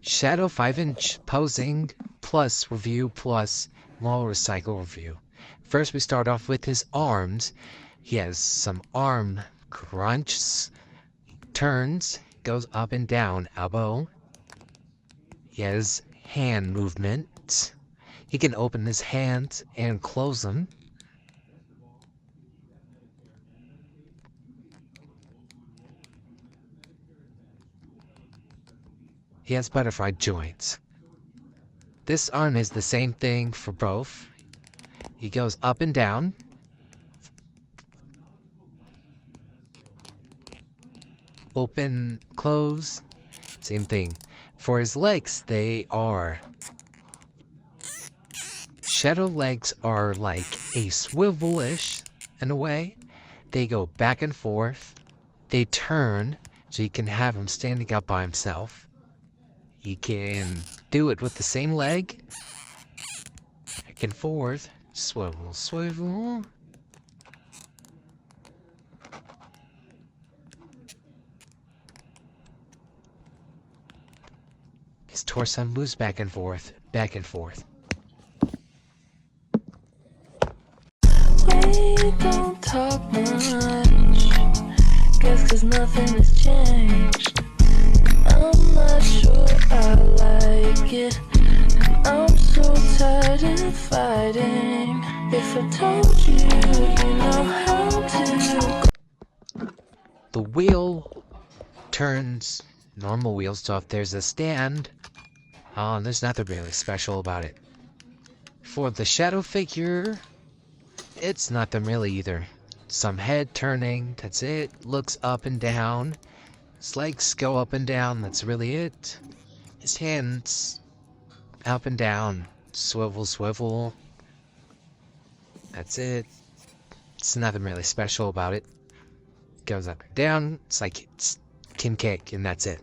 Shadow 5-inch posing plus review plus wall recycle review. First we start off with his arms. He has some arm crunches, turns, goes up and down, elbow. He has hand movements. He can open his hands and close them. He has butterfly joints. This arm is the same thing for both. He goes up and down. Open, close, same thing. For his legs, they are... Shadow legs are like a swivel-ish in a way. They go back and forth. They turn, so you can have him standing up by himself. He can do it with the same leg. Back and forth. Swivel, swivel. His torso moves back and forth, back and forth. We don't talk much, guess 'cause nothing has changed. I'm not sure I like it, I'm so tired of fighting. If I told you, you know how to. The wheel turns normal wheels, so if there's a stand, there's nothing really special about it. For the shadow figure, it's nothing really either. Some head turning, that's it. Looks up and down. His legs go up and down, that's really it. His hands up and down. Swivel, swivel. That's it. It's nothing really special about it. Goes up and down. It's like it's Kim Cake, and that's it.